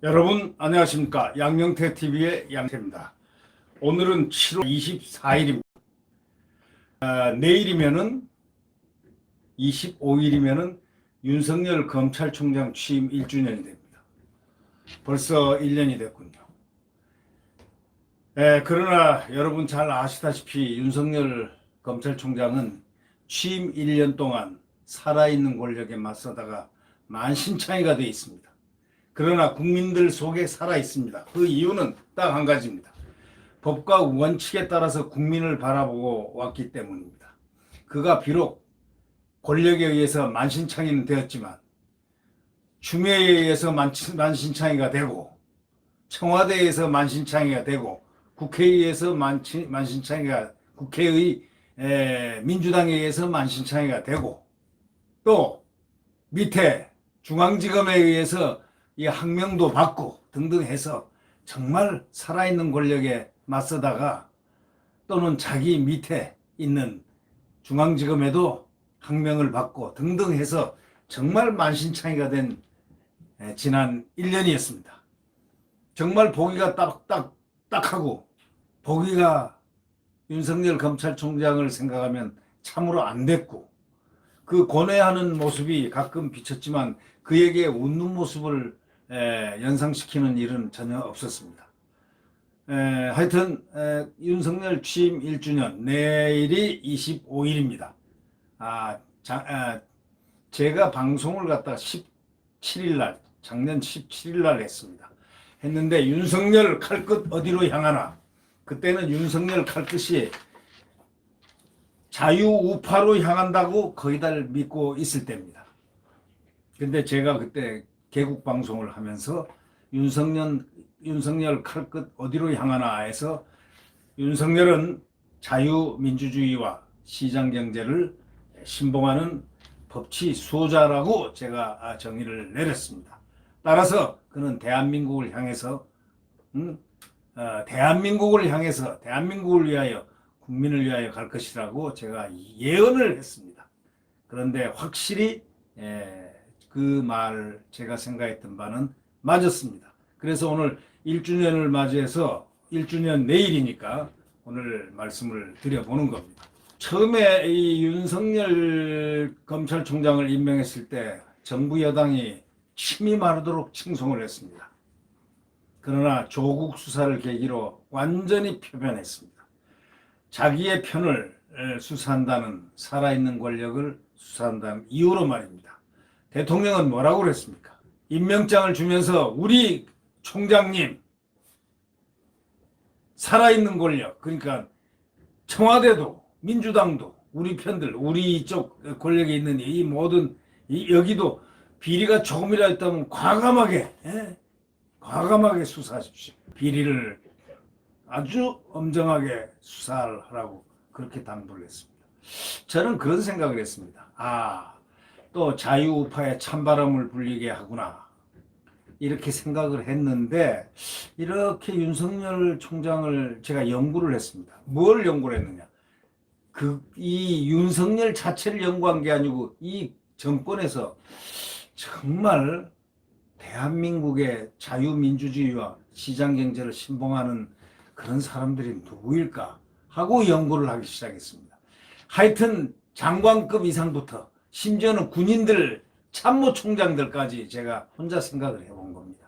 여러분 안녕하십니까. 양영태TV의 양태입니다. 오늘은 7월 24일입니다. 내일이면은 25일이면은 윤석열 검찰총장 취임 1주년이 됩니다. 벌써 1년이 됐군요. 그러나 여러분 잘 아시다시피 윤석열 검찰총장은 취임 1년 동안 살아있는 권력에 맞서다가 만신창이가 되어 있습니다. 그러나 국민들 속에 살아 있습니다. 그 이유는 딱 한 가지입니다. 법과 원칙에 따라서 국민을 바라보고 왔기 때문입니다. 그가 비록 권력에 의해서 만신창이는 되었지만 추미애에 의해서 만신창이가 되고 청와대에서 만신창이가 되고 국회에 의해서 만신창이가 국회의 민주당에 의해서 만신창이가 되고 또 밑에 중앙지검에 의해서 이 항명도 받고 등등 해서 정말 살아있는 권력에 맞서다가 또는 자기 밑에 있는 중앙지검에도 항명을 받고 등등 해서 정말 만신창이가 된 지난 1년이었습니다. 정말 보기가 딱하고 보기가 윤석열 검찰총장을 생각하면 참으로 안 됐고 그 고뇌하는 모습이 가끔 비쳤지만 그에게 웃는 모습을 연상시키는 일은 전혀 없었습니다. 하여튼 윤석열 취임 1주년 내일이 25일입니다. 제가 방송을 갖다가 17일 날 작년 17일 날 했는데 윤석열 칼끝 어디로 향하나 그때는 윤석열 칼끝이 자유우파로 향한다고 거의 다 믿고 있을 때입니다. 근데 제가 그때 개국 방송을 하면서 윤석열 칼끝 어디로 향하나 해서 윤석열은 자유민주주의와 시장경제를 신봉하는 법치 수호자라고 제가 정의를 내렸습니다. 따라서 그는 대한민국을 향해서 대한민국을 위하여 국민을 위하여 갈 것이라고 제가 예언을 했습니다. 그런데 확실히 그 말 제가 생각했던 바는 맞았습니다. 그래서 오늘 1주년을 맞이해서 1주년 내일이니까 오늘 말씀을 드려보는 겁니다. 처음에 이 윤석열 검찰총장을 임명했을 때 정부 여당이 침이 마르도록 칭송을 했습니다. 그러나 조국 수사를 계기로 완전히 표변했습니다. 자기의 편을 수사한다는 살아있는 권력을 수사한다는 이유로 말입니다. 대통령은 뭐라고 그랬습니까? 임명장을 주면서 우리 총장님 살아있는 권력 그러니까 청와대도 민주당도 우리 편들 우리 이쪽 권력에 있는 이 모든 여기도 비리가 조금이라도 있다면 과감하게 수사하십시오. 비리를 아주 엄정하게 수사를 하라고 그렇게 당부를 했습니다. 저는 그런 생각을 했습니다. 또 자유우파의 찬바람을 불리게 하구나 이렇게 생각을 했는데 이렇게 윤석열 총장을 제가 연구를 했습니다. 뭘 연구를 했느냐? 이 윤석열 자체를 연구한 게 아니고 이 정권에서 정말 대한민국의 자유민주주의와 시장경제를 신봉하는 그런 사람들이 누구일까 하고 연구를 하기 시작했습니다. 하여튼 장관급 이상부터 심지어는 군인들 참모총장들까지 제가 혼자 생각을 해본 겁니다.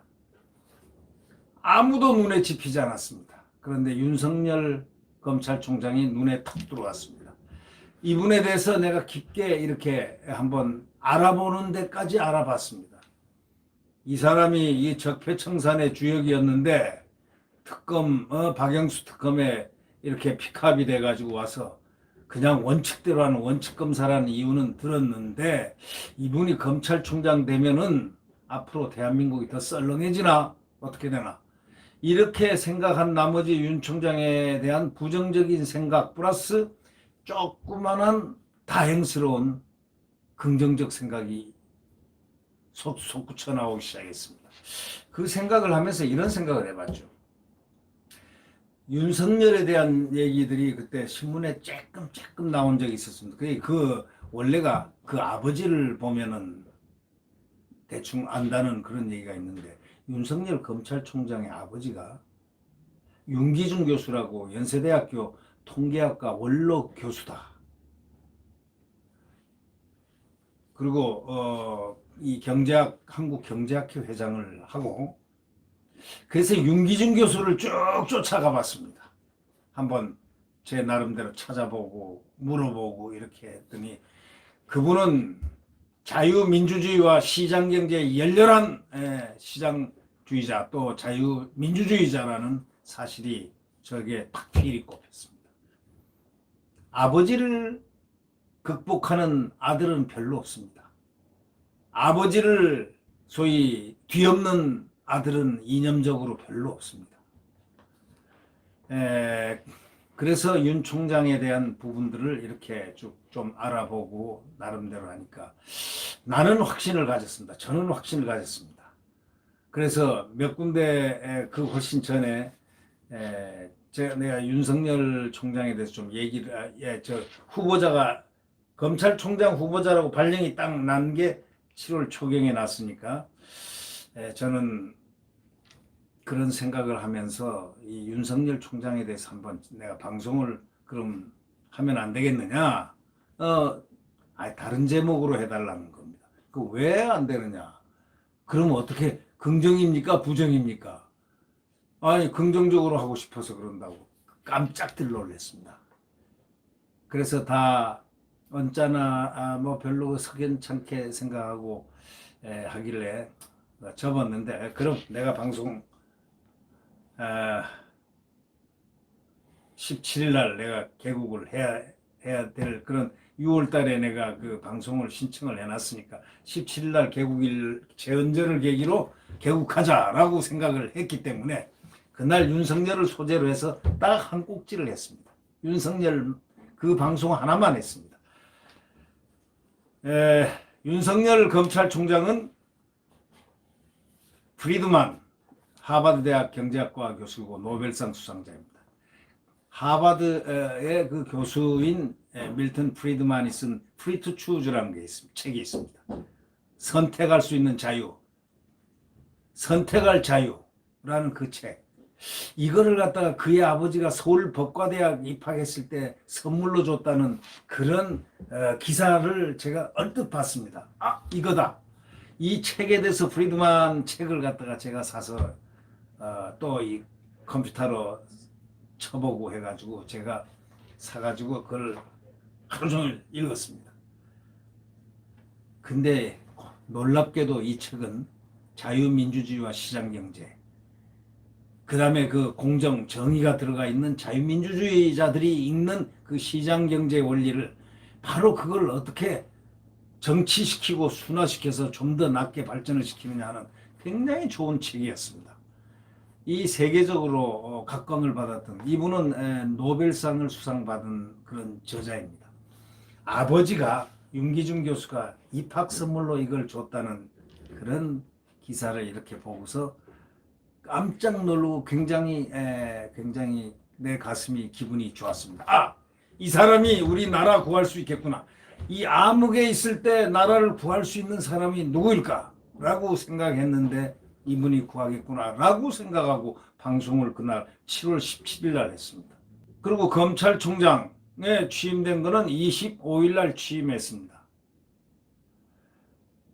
아무도 눈에 집히지 않았습니다. 그런데 윤석열 검찰총장이 눈에 탁 들어왔습니다. 이분에 대해서 내가 깊게 이렇게 한번 알아보는 데까지 알아봤습니다. 이 사람이 이 적폐청산의 주역이었는데 박영수 특검에 이렇게 픽업이 돼가지고 와서 그냥 원칙대로 하는 원칙검사라는 이유는 들었는데 이분이 검찰총장 되면은 앞으로 대한민국이 더 썰렁해지나 어떻게 되나 이렇게 생각한 나머지 윤 총장에 대한 부정적인 생각 플러스 조그만한 다행스러운 긍정적 생각이 솟구쳐 나오기 시작했습니다. 그 생각을 하면서 이런 생각을 해봤죠. 윤석열에 대한 얘기들이 그때 신문에 조금 나온 적이 있었습니다. 원래가 그 아버지를 보면은 대충 안다는 그런 얘기가 있는데 윤석열 검찰총장의 아버지가 윤기준 교수라고 연세대학교 통계학과 원로 교수다. 그리고 이 한국경제학회 회장을 하고, 그래서 윤기준 교수를 쭉 쫓아가 봤습니다. 한번 제 나름대로 찾아보고 물어보고 이렇게 했더니 그분은 자유민주주의와 시장경제의 열렬한 시장주의자, 또 자유민주주의자라는 사실이 저에게 탁 필히 꼽혔습니다. 아버지를 극복하는 아들은 별로 없습니다. 아버지를 소위 뒤엎는 아들은 이념적으로 별로 없습니다. 그래서 윤 총장에 대한 부분들을 이렇게 쭉 좀 알아보고 나름대로 하니까 나는 확신을 가졌습니다. 저는 확신을 가졌습니다. 그래서 몇 군데 그 훨씬 전에 내가 윤석열 총장에 대해서 좀 얘기를 저 후보자가 검찰총장 후보자라고 발령이 딱 난 게 7월 초경에 났으니까 저는 그런 생각을 하면서 이 윤석열 총장에 대해서 한번 내가 방송을 그럼 하면 안 되겠느냐? 다른 제목으로 해달라는 겁니다. 그 왜 안 되느냐? 그럼 어떻게 긍정입니까? 부정입니까? 아니, 긍정적으로 하고 싶어서 그런다고 깜짝들 놀랐습니다. 그래서 다 언짢아 뭐 별로 석연찮게 생각하고 하길래 접었는데, 그럼 내가 방송 17일 날 내가 개국을 해야 될 그런 6월 달에 내가 그 방송을 신청을 해놨으니까 17일 날 개국일 재헌절을 계기로 개국하자라고 생각을 했기 때문에 그날 윤석열을 소재로 해서 딱 한 꼭지를 했습니다. 윤석열 그 방송 하나만 했습니다. 윤석열 검찰총장은 프리드만 하버드 대학 경제학과 교수고 노벨상 수상자입니다. 하버드의 그 교수인 밀턴 프리드만이 쓴 프리 투 추즈라는 게 있습니다. 책이 있습니다. 선택할 수 있는 자유, 선택할 자유라는 그 책. 이거를 갖다가 그의 아버지가 서울 법과대학 입학했을 때 선물로 줬다는 그런 기사를 제가 얼뜻 봤습니다. 이거다. 이 책에 대해서 프리드만 책을 갖다가 제가 사서 또 이 컴퓨터로 쳐보고 해가지고 제가 사가지고 그걸 하루 종일 읽었습니다. 근데 놀랍게도 이 책은 자유민주주의와 시장경제, 그 다음에 그 공정, 정의가 들어가 있는 자유민주주의자들이 읽는 그 시장경제 원리를 바로 그걸 어떻게 정치시키고 순화시켜서 좀 더 낮게 발전을 시키느냐 하는 굉장히 좋은 책이었습니다. 이 세계적으로 각광을 받았던 이분은 노벨상을 수상받은 그런 저자입니다. 아버지가 윤기준 교수가 입학 선물로 이걸 줬다는 그런 기사를 이렇게 보고서 깜짝 놀라고 굉장히 내 가슴이 기분이 좋았습니다. 이 사람이 우리나라 구할 수 있겠구나. 이 암흑에 있을 때 나라를 구할 수 있는 사람이 누구일까? 라고 생각했는데 이분이 구하겠구나 라고 생각하고 방송을 그날 7월 17일 날 했습니다. 그리고 검찰총장에 취임된 거는 25일 날 취임했습니다.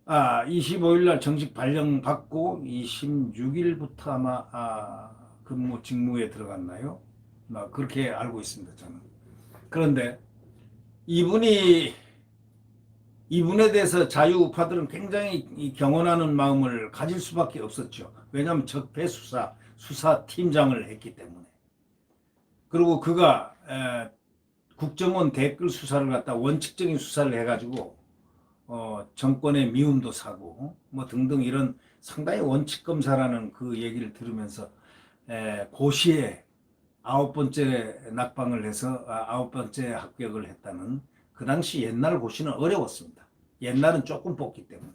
25일 날 정식 발령 받고 26일부터 아마 근무 직무에 들어갔나요? 그렇게 알고 있습니다, 저는. 그런데 이분에 대해서 자유우파들은 굉장히 경원하는 마음을 가질 수밖에 없었죠. 왜냐하면 적폐 수사팀장을 했기 때문에. 그리고 그가 국정원 댓글 수사를 갖다 원칙적인 수사를 해가지고 정권의 미움도 사고 뭐 등등 이런 상당히 원칙 검사라는 그 얘기를 들으면서 고시에 9번째 낙방을 해서 9번째 합격을 했다는, 그 당시 옛날 고시는 어려웠습니다. 옛날은 조금 뽑기 때문에.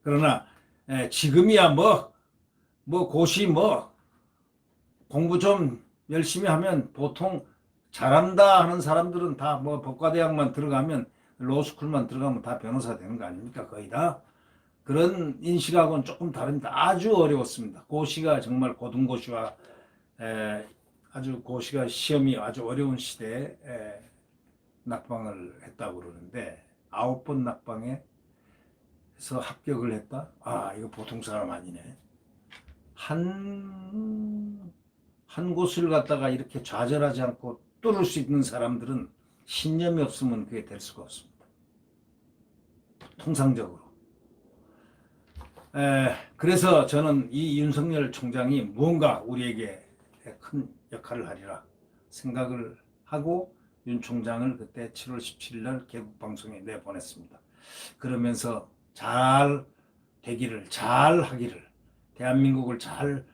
그러나 지금이야 뭐 고시 공부 좀 열심히 하면 보통 잘한다 하는 사람들은 다 법과대학만 들어가면, 로스쿨만 들어가면 다 변호사 되는 거 아닙니까? 거의 다. 그런 인식하고는 조금 다릅니다. 아주 어려웠습니다. 고시가 정말 고등고시와 아주 고시가 시험이 아주 어려운 시대에 낙방을 했다고 그러는데 9번 낙방에서 합격을 했다? 아, 이거 보통 사람 아니네. 한 곳을 갖다가 이렇게 좌절하지 않고 뚫을 수 있는 사람들은 신념이 없으면 그게 될 수가 없습니다. 통상적으로. 그래서 저는 이 윤석열 총장이 무언가 우리에게 큰 역할을 하리라 생각을 하고 윤 총장을 그때 7월 17일 날 개국방송에 내보냈습니다. 그러면서 잘 되기를, 잘 하기를, 대한민국을 잘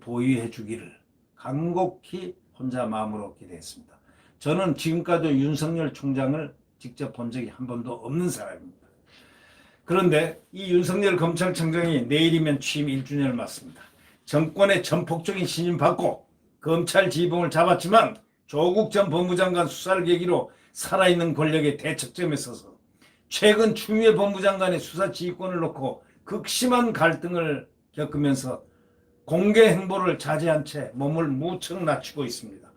보유해 주기를 간곡히 혼자 마음으로 기대했습니다. 저는 지금까지 윤석열 총장을 직접 본 적이 한 번도 없는 사람입니다. 그런데 이 윤석열 검찰총장이 내일이면 취임 1주년을 맞습니다. 정권의 전폭적인 신임 받고 검찰 지휘봉을 잡았지만 조국 전 법무장관 수사를 계기로 살아있는 권력의 대척점에 서서 최근 추미애 법무장관의 수사 지휘권을 놓고 극심한 갈등을 겪으면서 공개 행보를 자제한 채 몸을 무척 낮추고 있습니다.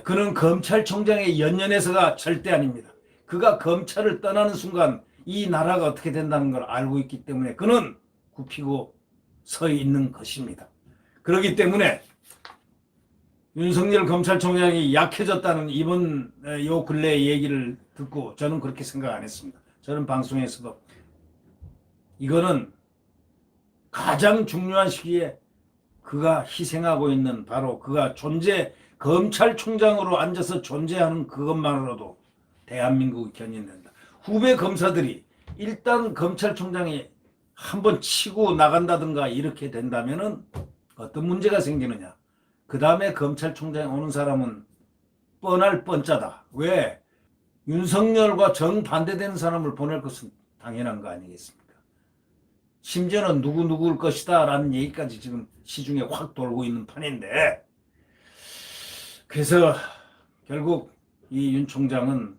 그는 검찰총장의 연연해서가 절대 아닙니다. 그가 검찰을 떠나는 순간 이 나라가 어떻게 된다는 걸 알고 있기 때문에 그는 굽히고 서 있는 것입니다. 그렇기 때문에 윤석열 검찰총장이 약해졌다는 이번 요 근래 얘기를 듣고 저는 그렇게 생각 안 했습니다. 저는 방송에서도 이거는 가장 중요한 시기에 그가 희생하고 있는 바로 그가 검찰총장으로 앉아서 존재하는 그것만으로도 대한민국이 견인된다. 후배 검사들이 일단 검찰총장이 한번 치고 나간다든가 이렇게 된다면은 어떤 문제가 생기느냐. 그 다음에 검찰총장에 오는 사람은 뻔할 뻔짜다. 왜? 윤석열과 정반대되는 사람을 보낼 것은 당연한 거 아니겠습니까? 심지어는 누구일 것이다 라는 얘기까지 지금 시중에 확 돌고 있는 판인데, 그래서 결국 이 윤 총장은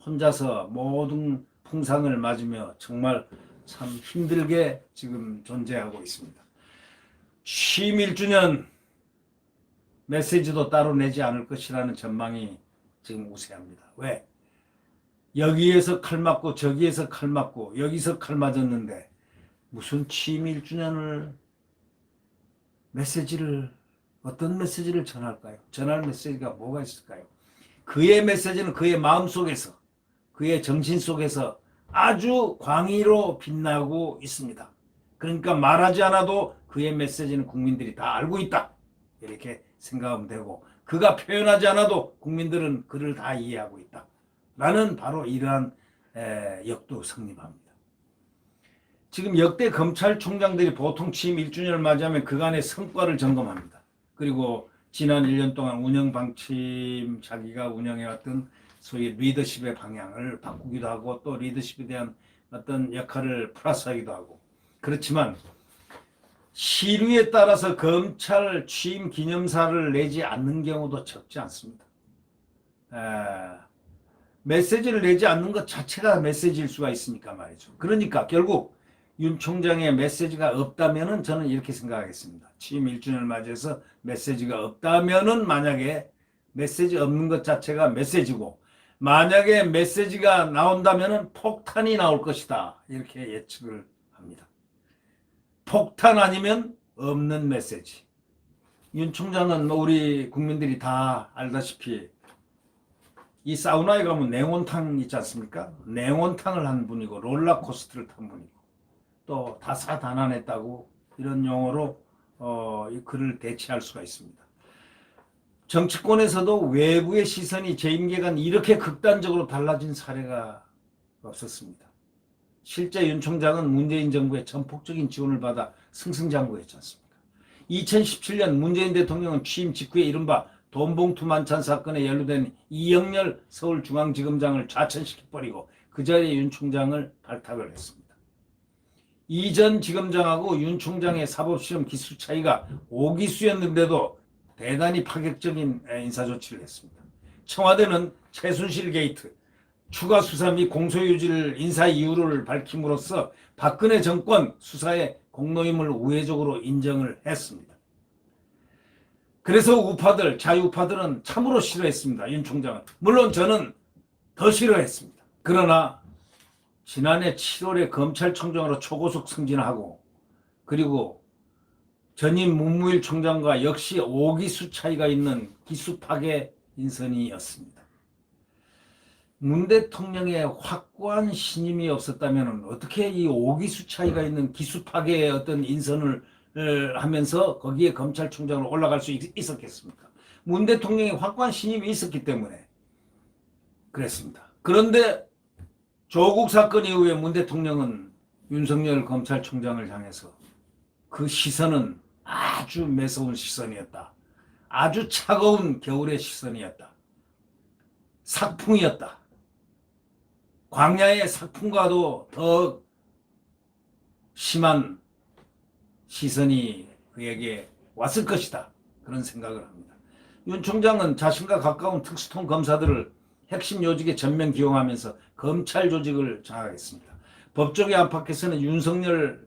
혼자서 모든 풍상을 맞으며 정말 참 힘들게 지금 존재하고 있습니다. 취임 1주년 메시지도 따로 내지 않을 것이라는 전망이 지금 우세합니다. 왜? 여기에서 칼 맞고 저기에서 칼 맞고 여기서 칼 맞았는데 무슨 취임 1주년을 어떤 메시지를 전할까요? 전할 메시지가 뭐가 있을까요? 그의 메시지는 그의 마음속에서, 그의 정신 속에서 아주 광의로 빛나고 있습니다. 그러니까 말하지 않아도 그의 메시지는 국민들이 다 알고 있다. 이렇게 생각하면 되고, 그가 표현하지 않아도 국민들은 그를 다 이해하고 있다. 라는 바로 이러한 역도 성립합니다. 지금 역대 검찰총장들이 보통 취임 1주년을 맞이하면 그간의 성과를 점검합니다. 그리고 지난 1년 동안 운영 방침, 자기가 운영해왔던 소위 리더십의 방향을 바꾸기도 하고 또 리더십에 대한 어떤 역할을 플러스하기도 하고, 그렇지만 시류에 따라서 검찰 취임 기념사를 내지 않는 경우도 적지 않습니다. 메시지를 내지 않는 것 자체가 메시지일 수가 있으니까 말이죠. 그러니까 결국 윤 총장의 메시지가 없다면은 저는 이렇게 생각하겠습니다. 취임 1주년을 맞이해서 메시지가 없다면은, 만약에 메시지 없는 것 자체가 메시지고, 만약에 메시지가 나온다면은 폭탄이 나올 것이다. 이렇게 예측을 합니다. 폭탄 아니면 없는 메시지. 윤 총장은 우리 국민들이 다 알다시피 이 사우나에 가면 냉온탕 있지 않습니까? 냉온탕을 한 분이고 롤러코스터를 탄 분이고 또 다사다난했다고 이런 용어로 그를 대체할 수가 있습니다. 정치권에서도 외부의 시선이 재임기간 이렇게 극단적으로 달라진 사례가 없었습니다. 실제 윤 총장은 문재인 정부의 전폭적인 지원을 받아 승승장구했지 않습니까? 2017년 문재인 대통령은 취임 직후에 이른바 돈봉투 만찬 사건에 연루된 이영렬 서울중앙지검장을 좌천시켜버리고 그 자리에 윤 총장을 발탁을 했습니다. 이전 지검장하고 윤 총장의 사법시험 기술 차이가 5기수였는데도 대단히 파격적인 인사조치를 했습니다. 청와대는 최순실 게이트, 추가 수사 및 공소유지를 인사 이유를 밝힘으로써 박근혜 정권 수사의 공로임을 우회적으로 인정을 했습니다. 그래서 우파들, 자유우파들은 참으로 싫어했습니다. 윤 총장은. 물론 저는 더 싫어했습니다. 그러나 지난해 7월에 검찰총장으로 초고속 승진하고 그리고 전임 문무일 총장과 역시 5기수 차이가 있는 기수 파괴 인선이었습니다. 문 대통령의 확고한 신임이 없었다면 어떻게 이 5기수 차이가 있는 기수 파괴의 어떤 인선을 하면서 거기에 검찰총장으로 올라갈 수 있었겠습니까? 문 대통령의 확고한 신임이 있었기 때문에 그랬습니다. 그런데 조국 사건 이후에 문 대통령은 윤석열 검찰총장을 향해서 그 시선은 아주 매서운 시선이었다. 아주 차가운 겨울의 시선이었다. 삭풍이었다. 광야의 삭풍과도 더 심한 시선이 그에게 왔을 것이다. 그런 생각을 합니다. 윤 총장은 자신과 가까운 특수통 검사들을 핵심 요직에 전면 기용하면서 검찰 조직을 장악했습니다. 법조계 안팎에서는 윤석열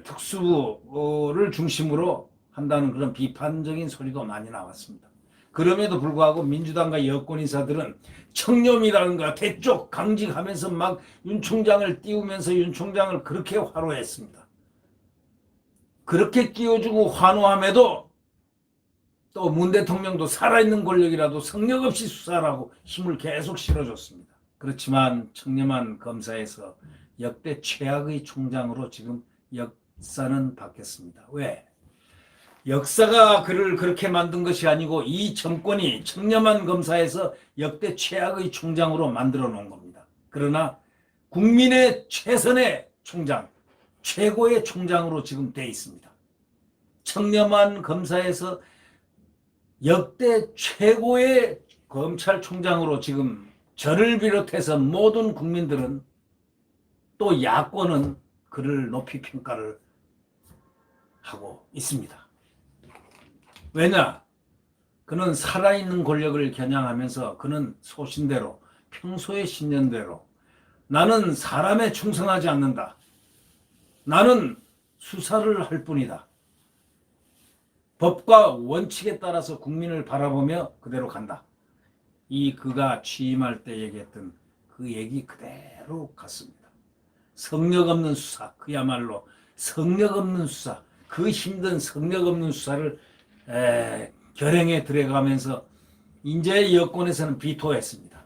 특수부를 중심으로 한다는 그런 비판적인 소리도 많이 나왔습니다. 그럼에도 불구하고 민주당과 여권 인사들은 청렴이라든가 대쪽 강직하면서 막 윤 총장을 띄우면서 윤 총장을 그렇게 화로했습니다. 그렇게 띄워주고 환호함에도 또 문 대통령도 살아있는 권력이라도 성역 없이 수사하라고 힘을 계속 실어줬습니다. 그렇지만 청렴한 검사에서 역대 최악의 총장으로 지금 역사는 바뀌었습니다. 왜? 역사가 그를 그렇게 만든 것이 아니고 이 정권이 청렴한 검사에서 역대 최악의 총장으로 만들어 놓은 겁니다. 그러나 국민의 최선의 총장, 최고의 총장으로 지금 돼 있습니다. 청렴한 검사에서 역대 최고의 검찰총장으로 지금 저를 비롯해서 모든 국민들은 또 야권은 그를 높이 평가를 하고 있습니다. 왜냐? 그는 살아있는 권력을 겨냥하면서 그는 소신대로 평소의 신념대로 나는 사람에 충성하지 않는다. 나는 수사를 할 뿐이다. 법과 원칙에 따라서 국민을 바라보며 그대로 간다. 이 그가 취임할 때 얘기했던 그 얘기 그대로 같습니다. 성역 없는 수사, 그야말로 성역 없는 수사, 그 힘든 성역 없는 수사를 결행에 들어가면서 이제 여권에서는 비토했습니다.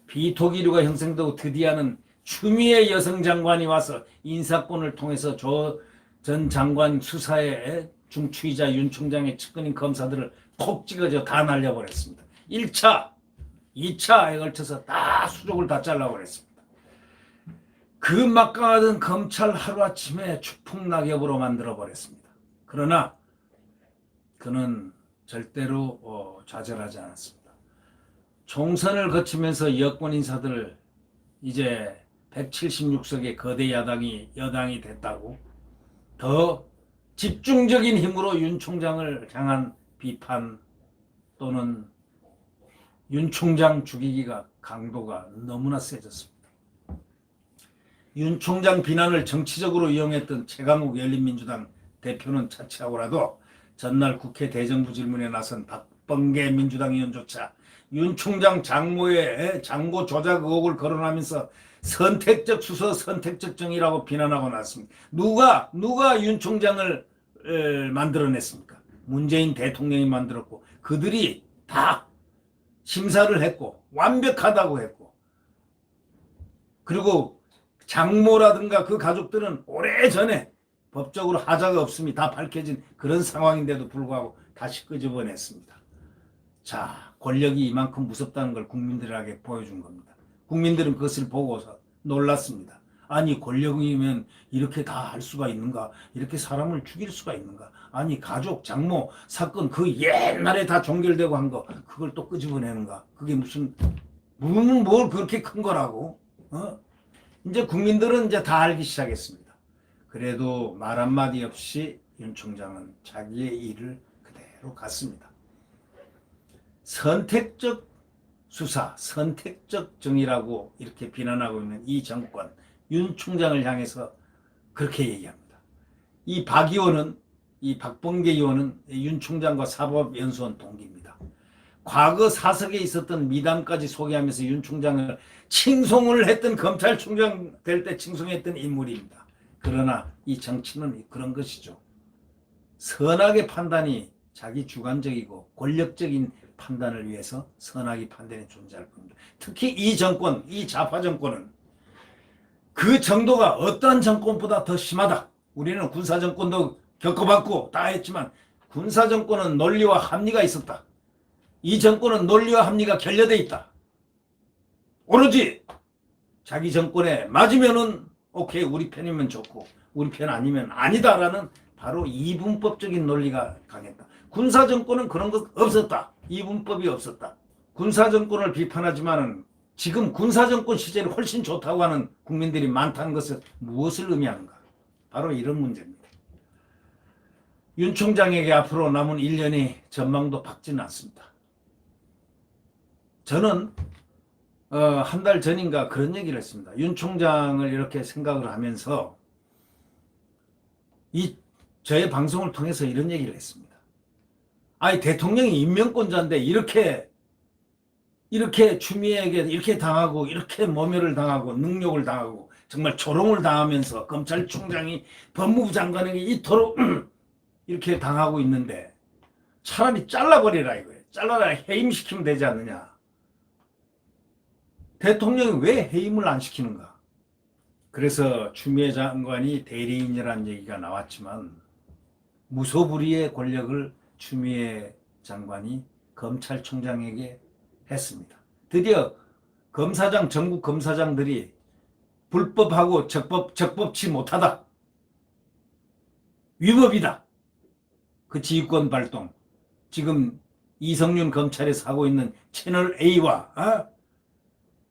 비토 기류가 형성되고 드디어는 추미애 여성 장관이 와서 인사권을 통해서 조 전 장관 수사에 중추이자 윤 총장의 측근인 검사들을 콕 찍어져 다 날려버렸습니다. 1차, 2차에 걸쳐서 다 수족을 다 잘라버렸습니다. 그 막강하던 검찰 하루아침에 추풍낙엽으로 만들어버렸습니다. 그러나 그는 절대로 좌절하지 않았습니다. 총선을 거치면서 여권 인사들 이제 176석의 거대 여당이 됐다고 더 집중적인 힘으로 윤 총장을 향한 비판 또는 윤 총장 죽이기가 강도가 너무나 세졌습니다. 윤 총장 비난을 정치적으로 이용했던 최강욱 열린민주당 대표는 차치하고라도 전날 국회 대정부 질문에 나선 박범계 민주당 의원조차 윤 총장 장모의 장고 조작 의혹을 거론하면서 선택적 수사, 선택적 정의라고 비난하고 났습니다. 누가 윤 총장을 만들어냈습니까? 문재인 대통령이 만들었고 그들이 다 심사를 했고 완벽하다고 했고 그리고 장모라든가 그 가족들은 오래전에 법적으로 하자가 없음이 다 밝혀진 그런 상황인데도 불구하고 다시 끄집어냈습니다. 자, 권력이 이만큼 무섭다는 걸 국민들에게 보여준 겁니다. 국민들은 그것을 보고서 놀랐습니다. 아니 권력이면 이렇게 다 할 수가 있는가? 이렇게 사람을 죽일 수가 있는가? 아니 가족, 장모, 사건 그 옛날에 다 종결되고 한 거 그걸 또 끄집어내는가? 그게 뭘 그렇게 큰 거라고? 이제 국민들은 이제 다 알기 시작했습니다. 그래도 말 한마디 없이 윤 총장은 자기의 일을 그대로 갔습니다. 선택적 수사, 선택적 정의라고 이렇게 비난하고 있는 이 정권, 윤 총장을 향해서 그렇게 얘기합니다. 이 박 의원은, 이 박범계 의원은 윤 총장과 사법연수원 동기입니다. 과거 사석에 있었던 미담까지 소개하면서 윤 총장을 칭송을 했던, 검찰총장 될 때 칭송했던 인물입니다. 그러나 이 정치는 그런 것이죠. 선악의 판단이 자기 주관적이고 권력적인 판단을 위해서 선악의 판단이 존재할 겁니다. 특히 이 정권, 이 좌파 정권은 그 정도가 어떠한 정권보다 더 심하다. 우리는 군사정권도 겪어봤고 다 했지만 군사정권은 논리와 합리가 있었다. 이 정권은 논리와 합리가 결여돼 있다. 오로지 자기 정권에 맞으면은 오케이, 우리 편이면 좋고 우리 편 아니면 아니다라는 바로 이분법적인 논리가 강했다. 군사정권은 그런 것 없었다. 이분법이 없었다. 군사정권을 비판하지만은 지금 군사정권 시절이 훨씬 좋다고 하는 국민들이 많다는 것은 무엇을 의미하는가? 바로 이런 문제입니다. 윤 총장에게 앞으로 남은 1년이 전망도 밝지는 않습니다. 저는 한 달 전인가 그런 얘기를 했습니다. 윤 총장을 이렇게 생각을 하면서 저의 방송을 통해서 이런 얘기를 했습니다. 아니, 대통령이 임명권자인데 이렇게 추미애에게 이렇게 당하고, 이렇게 모멸을 당하고, 능욕을 당하고, 정말 조롱을 당하면서 검찰총장이 법무부 장관에게 이토록 이렇게 당하고 있는데 차라리 잘라버리라 이거예요. 잘라라, 해임시키면 되지 않느냐. 대통령이 왜 해임을 안 시키는가? 그래서 추미애 장관이 대리인이라는 얘기가 나왔지만 무소불위의 권력을 추미애 장관이 검찰총장에게 했습니다. 드디어 검사장, 전국 검사장들이 불법하고 적법치 못하다, 위법이다, 그 지휘권 발동, 지금 이성윤 검찰에서 하고 있는 채널 A와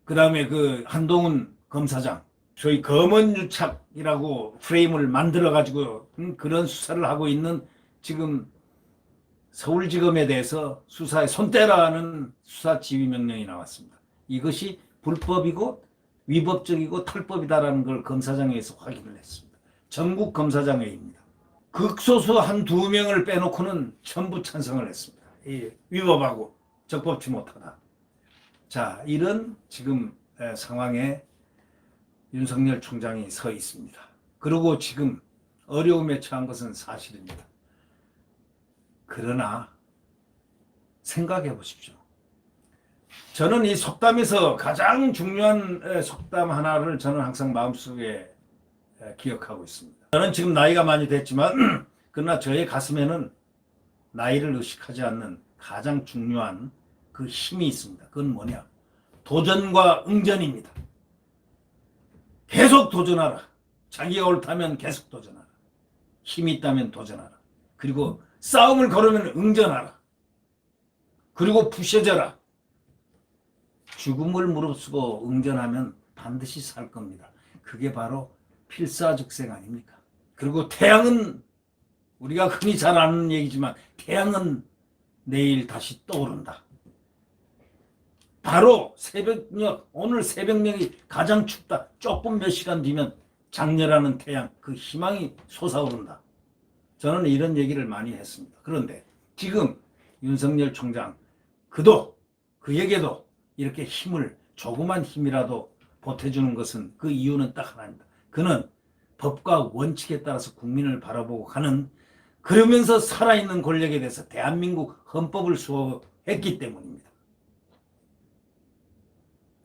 그 다음에 그 한동훈 검사장, 소위 검언유착이라고 프레임을 만들어가지고 그런 수사를 하고 있는 지금 서울지검에 대해서 수사에 손 떼라는 수사 지휘명령이 나왔습니다. 이것이 불법이고 위법적이고 탈법이다라는 걸 검사장회에서 확인을 했습니다. 전국 검사장회입니다. 극소수 한두 명을 빼놓고는 전부 찬성을 했습니다. 위법하고 적법치 못하다. 자, 이런 지금 상황에 윤석열 총장이 서 있습니다. 그리고 지금 어려움에 처한 것은 사실입니다. 그러나 생각해 보십시오. 저는 이 속담에서 가장 중요한 속담 하나를 저는 항상 마음속에 기억하고 있습니다. 저는 지금 나이가 많이 됐지만 그러나 저의 가슴에는 나이를 의식하지 않는 가장 중요한 그 힘이 있습니다. 그건 뭐냐? 도전과 응전입니다. 계속 도전하라. 자기가 옳다면 계속 도전하라. 힘이 있다면 도전하라. 그리고 싸움을 걸으면 응전하라. 그리고 부셔져라. 죽음을 무릅쓰고 응전하면 반드시 살 겁니다. 그게 바로 필사즉생 아닙니까? 그리고 태양은, 우리가 흔히 잘 아는 얘기지만 태양은 내일 다시 떠오른다. 바로 새벽녘, 오늘 새벽녘이 가장 춥다. 조금 몇 시간 뒤면 장렬하는 태양, 그 희망이 솟아오른다. 저는 이런 얘기를 많이 했습니다. 그런데 지금 윤석열 총장, 그에게도 이렇게 힘을, 조그만 힘이라도 보태주는 것은 그 이유는 딱 하나입니다. 그는 법과 원칙에 따라서 국민을 바라보고 가는, 그러면서 살아있는 권력에 대해서 대한민국 헌법을 수호했기 때문입니다.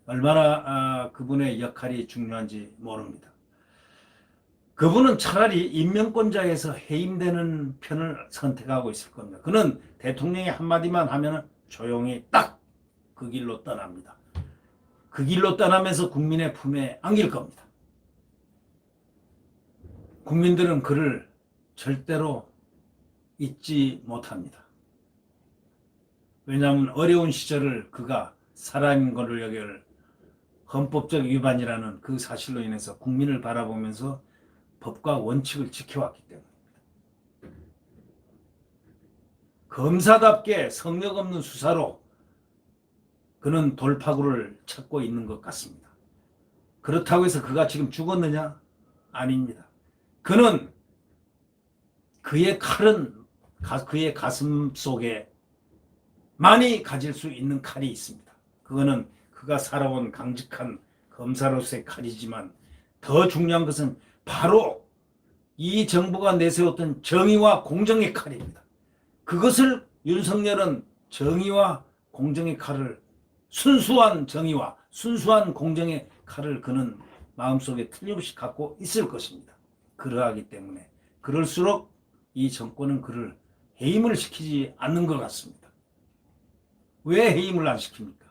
얼마나 그분의 역할이 중요한지 모릅니다. 그분은 차라리 임명권자에서 해임되는 편을 선택하고 있을 겁니다. 그는 대통령이 한마디만 하면 조용히 딱 그 길로 떠납니다. 그 길로 떠나면서 국민의 품에 안길 겁니다. 국민들은 그를 절대로 잊지 못합니다. 왜냐하면 어려운 시절을 그가 사람인 권력을 헌법적 위반이라는 그 사실로 인해서 국민을 바라보면서 법과 원칙을 지켜왔기 때문입니다. 검사답게 성역 없는 수사로 그는 돌파구를 찾고 있는 것 같습니다. 그렇다고 해서 그가 지금 죽었느냐? 아닙니다. 그는 그의 칼은 그의 가슴 속에 많이 가질 수 있는 칼이 있습니다. 그거는 그가 살아온 강직한 검사로서의 칼이지만 더 중요한 것은 바로 이 정부가 내세웠던 정의와 공정의 칼입니다. 그것을 윤석열은 정의와 공정의 칼을 순수한 정의와 순수한 공정의 칼을 그는 마음속에 틀림없이 갖고 있을 것입니다. 그러하기 때문에 그럴수록 이 정권은 그를 해임을 시키지 않는 것 같습니다. 왜 해임을 안 시킵니까?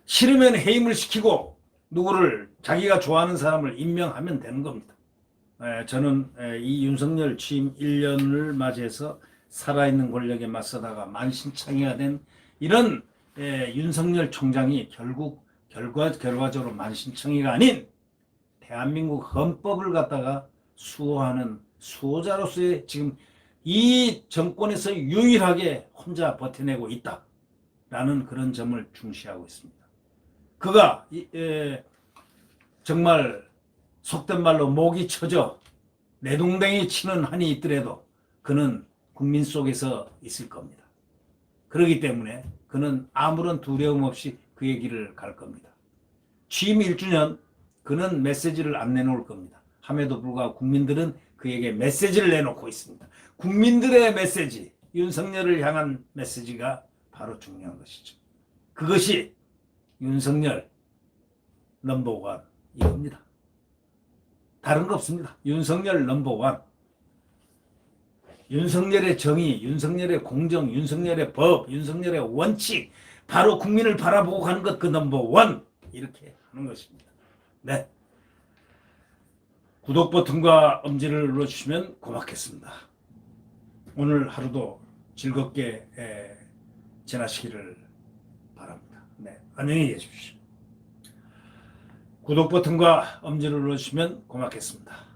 싫으면 해임을 시키고 누구를 자기가 좋아하는 사람을 임명하면 되는 겁니다. 저는 이 윤석열 취임 1년을 맞이해서 살아있는 권력에 맞서다가 만신창이가 된 이런 윤석열 총장이 결국 결과적으로 만신창이가 아닌 대한민국 헌법을 갖다가 수호하는 수호자로서의 지금 이 정권에서 유일하게 혼자 버텨내고 있다라는 그런 점을 중시하고 있습니다. 그가 정말 속된 말로 목이 쳐져 내동댕이 치는 한이 있더라도 그는 국민 속에서 있을 겁니다. 그렇기 때문에 그는 아무런 두려움 없이 그의 길을 갈 겁니다. 취임 1주년 그는 메시지를 안 내놓을 겁니다. 함에도 불구하고 국민들은 그에게 메시지를 내놓고 있습니다. 국민들의 메시지, 윤석열을 향한 메시지가 바로 중요한 것이죠. 그것이 윤석열 넘버원 이겁니다. 다른 거 없습니다. 윤석열 넘버원. 윤석열의 정의, 윤석열의 공정, 윤석열의 법, 윤석열의 원칙, 바로 국민을 바라보고 가는 것 그 넘버원 이렇게 하는 것입니다. 네, 구독 버튼과 엄지를 눌러주시면 고맙겠습니다. 오늘 하루도 즐겁게 지나시기를 바랍니다. 네, 안녕히 계십시오. 구독 버튼과 엄지를 눌러주시면 고맙겠습니다.